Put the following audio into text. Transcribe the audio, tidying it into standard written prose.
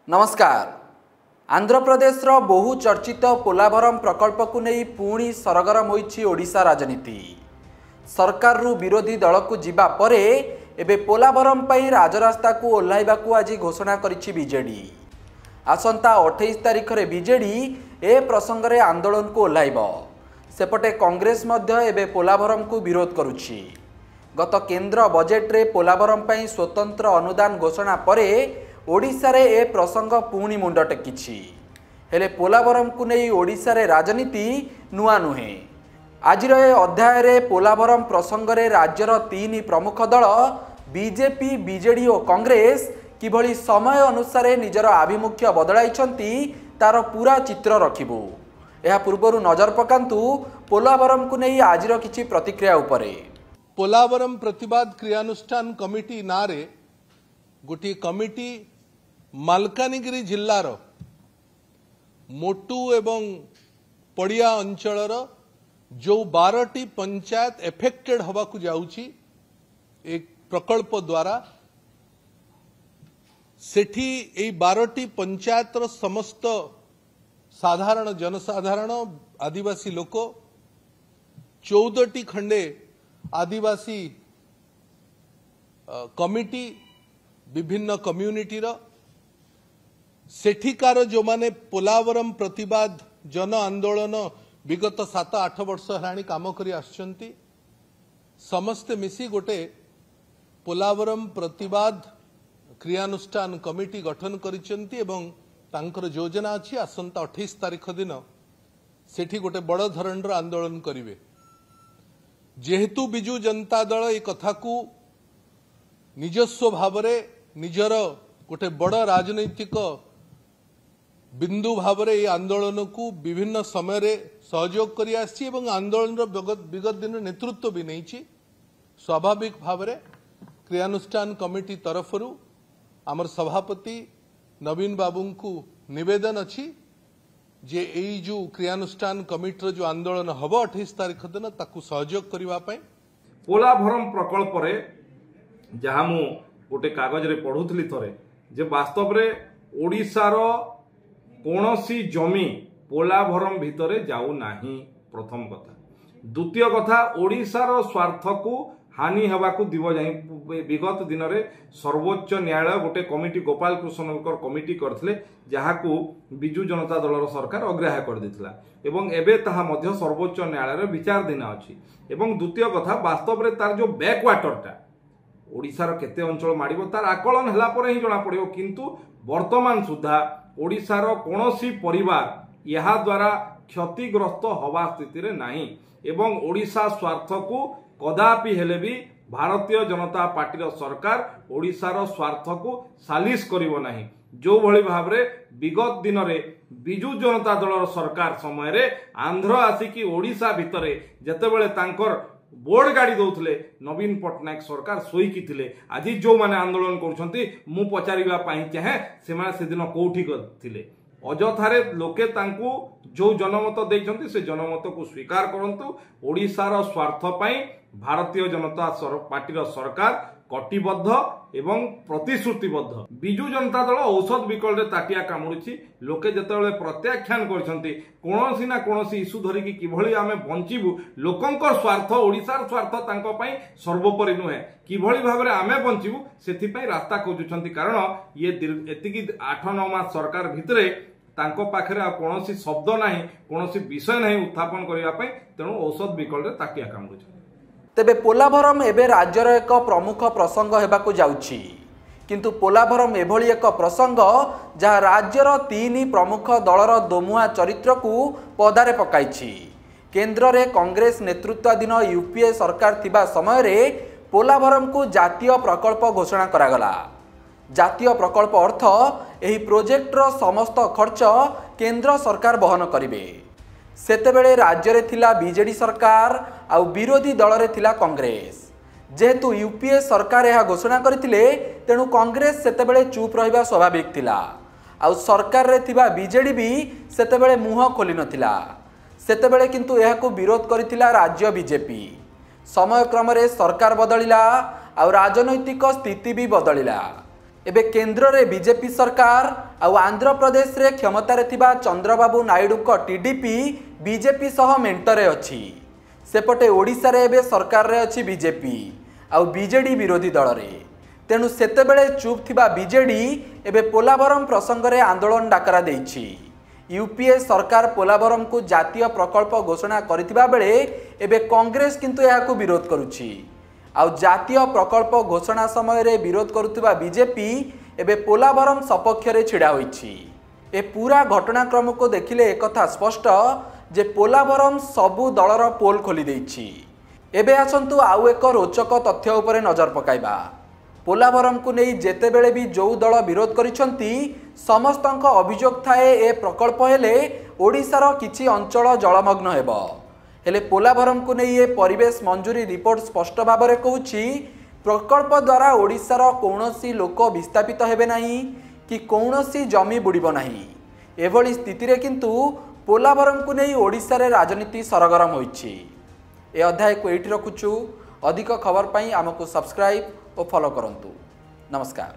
नमस्कार। आंध्र प्रदेश रो बहु चर्चित पोलाभरम प्रकल्प को नहीं पुणी सरगरम होईछि ओडिशा राजनीति। सरकार रु विरोधी दल को जिबा परे एबे पोलाभरम पई राजरास्ता को ओह्लाइबा को आज घोषणा करिछि बीजेडी। आसंता 28 तारिख रे बीजेडी ए प्रसंग रे आंदोलन को ओह्लाइब। सेपटे कांग्रेस मध्य एबे पोलाभरम को विरोध करुछि। गत केंद्र बजेट रे पोलाभरम पई स्वतंत्र अनुदान घोषणा परे ओडिशा रे ए प्रसंग पुणी मुंड टेकिछि। हेले पोलाभरम को नहीं ओडिशा रे राजनीति नुआ नुहे। आजिर ए अध्याय रे पोलाभरम प्रसंग रे राज्यर 3 प्रमुख दल बीजेपी, बीजेडी और कांग्रेस किभली समय अनुसार निजर आभिमुख्य बदलाइछंती तार पूरा चित्र रखिबु। एहा पूर्वरु नजर पकांतु पोलाभरम को नहीं आजिर किछि प्रतिक्रिया उपरे। पोलाभरम प्रतिवाद क्रियानुष्ठान कमिटी नारे गोटी कमिटी मालकानगिरी जिल्लार मोटू एवं पड़िया अंचलर जो 12टी पंचायत एफेक्टेड हवा को जाउची एक प्रकल्प द्वारा सेठी ए 12टी पंचायतर समस्त साधारण जनसाधारण आदिवासी लोक 14टी खंडे आदिवासी कमिटी विभिन्न कम्युनिटी सेठिकार जो माने पोलाभरम प्रतिवाद जन आंदोलन विगत 7-8 वर्ष हेलाणी काम करी आछंती समस्ते मिसी गोटे पोलाभरम प्रतिवाद क्रियानुष्ठान कमिटी गठन करिसेंती एवं तांकर योजना अछि आसंता 28 तारिख दिन सेठी गोटे बड़ धरणर आंदोलन करिवे। जेहेतु बिजू जनता दल ए कथा को निजस्व भावरे निजर गोटे बड़ राजनैतिक बिंदु भावरे ये आंदोलन को विभिन्न समय रे सहयोग करी आछि एवं आंदोलन विगत दिन नेतृत्व भी नहीं। स्वाभाविक भावरे क्रियानुष्ठान कमिटी तरफरु आमर सभापति नवीन बाबू को निवेदन अछि जे एई जो क्रियानुष्ठान कमिटी जो आंदोलन हबो 28 तारिख दिन ताकू सहयोग करिवा पय पोलाभरम प्रकल्प रे जहा मु गोटे कागज रे पढुथली थरे जे वास्तव रे ओडिसा रो कोनोसी जमी पोलाभरम भितरे जाऊ नाही। प्रथम कथा। द्वितीय कथा, ओडिसा रो स्वार्थ को हानि हवा को दिव जाई विगत दिन रे सर्वोच्च न्यायालय गोटे कमिटी गोपाल कृष्णकर कमिटी करथिले जहा को बिजू जनता दल सरकार अग्राह्य कर देथिला एवं एबे ताहा मध्य सर्वोच्च न्यायालय रे विचाराधीन अछि। एवं द्वितीय कथा, वास्तव रे तार जो बैकवाटरटा ओडिशार केते अंचल माडिबो तार आकलन हला परे ही जणा पड़िबो, किंतु वर्तमान सुधा ओडिशार कोनोसी परिवार यहा द्वारा क्षतिग्रस्त हवा स्थिति रे नाही एवं ओडिशा स्वार्थ को कदापि हेले भी भारतीय जनता पार्टी रो सरकार ओडिशार स्वार्थ को सालिस करिवो नाही। जो भली भाबरे विगत दिन रे बिजू जनता दल सरकार समय रे आंध्र आसिकी ओडिशा भितरे जेतेबेले तांकर बोर्ड गाड़ी दौले नवीन पट्टनायक सरकार सोईकी थिले। आज जो माने आंदोलन करुछंती मु पचारिबा पई चाहे से माने से दिन कोठी थिले अजथारे लोके तांकू जो जनमत देइछंती से जनमत को स्वीकार करंतु। ओडिशार स्वार्थ पई भारतीय जनता पार्टी सरकार कटिबद्ध एवं प्रतिश्रुतिबद्ध। बिजू जनता दल औषध विकल रे ताटिया कामुछि। लोके जतेबेले प्रत्याख्यान करछंती कोनोसी ना कोनोसी इशू धरिकी किभली आमे बंचिबु, लोकंकर स्वार्थ ओडिशार स्वार्थ तांको पई सर्वोपरि नुहे, किभली भाबरे आमे बंचिबु सेथि पई रास्ता खोजुछंती। कारण ये एतिकी 8-9 मास सरकार भितरे तांको पाखरे कोनोसी शब्द नाही, कोनोसी विषय नाही उत्थापन करिया पई, तेणु औषध विकल रे ताटिया कामुछि। तेबे पोलाभरम एबे राज्यर एक प्रमुख प्रसंग हेबाकु जाउछि, किंतु पोलाभरम एभली एक प्रसंग जहाँ राज्यर 3 प्रमुख दलर दोमुआ चरित्र को पदारे पकाइछि। केंद्र रे कांग्रेस नेतृत्वाधीन यूपीए सरकार थिबा समय रे पोलाभरम को जातीय प्रकल्प घोषणा करागला। जातीय प्रकल्प अर्थ एही प्रोजेक्टर समस्त खर्च केंद्र सरकार बहन करिवे। सेतेबेले राज्य रे थिला बीजेडी सरकार आउ विरोधी दल रे थिला कांग्रेस। जेहेतु यूपीए सरकार यह घोषणा करथिले तेणु कांग्रेस सेतेबेले चुप रहिबा स्वाभाविक थिला। आउ सरकार रे थिबा बीजेडी भी सेतेबेले मुह खोली नथिला। सेतेबेले किंतु यह को विरोध करथिला राज्य बीजेपी। समय क्रम रे सरकार बदलिला आउ राजनैतिक स्थिति भी बदलिला। एबे केंद्र रे बीजेपी सरकार आ आंध्र प्रदेश रे क्षमतार थिबा चंद्रबाबू नायडू को टीडीपी बीजेपी सह मेंटरे अछि। सेपटे ओडिशा रे एबे सरकार रे अछि बीजेपी आ बीजेडी विरोधी दल रे। तेणु सेतेबेले चुप थिबा बीजेडी एबे पोलावरम प्रसंग रे आंदोलन डाकरा देछि। यूपीए सरकार पोलावरम को जातीय प्रकल्प घोषणा करथिबा बेले एबे कांग्रेस किंतु याकू विरोध करुछि। आउ जातीय प्रकल्प घोषणा समय रे विरोध करुथिबा बीजेपी एबे पोलावरम सपक्ष रे छिड़ा होइछि। ए पूरा घटनाक्रम को देखिले एक कथा स्पष्ट जे पोलावरम सबु दलर पोल खोली देछि। एबे आसंतु आउ एक रोचक तथ्य उपरे नजर पकाइबा। पोलावरम को नहीं जेतेबेले भी जो दल विरोध करिसंती समस्तंक अभियोग थाए ए प्रकल्प हेले ओडिशार किछि अंचल जलमग्न हेबो। हेले पोलावरम को नहीं ये परिवेश मंजूरी रिपोर्ट स्पष्ट भाव में कहूछि प्रकल्प द्वारा ओडिशार कौनसी लोक विस्थापित हेबे नहीं कि कौनसी जमी बुड़ीब नहीं। एभली स्थिति रे किंतु पोलावरम को नहीं ओडिशा रे राजनीति सरगरम होइछि। ए अध्याय को एठी रखुछु। अधिक खबर पाई आमको सब्सक्राइब और फॉलो करंतु। नमस्कार।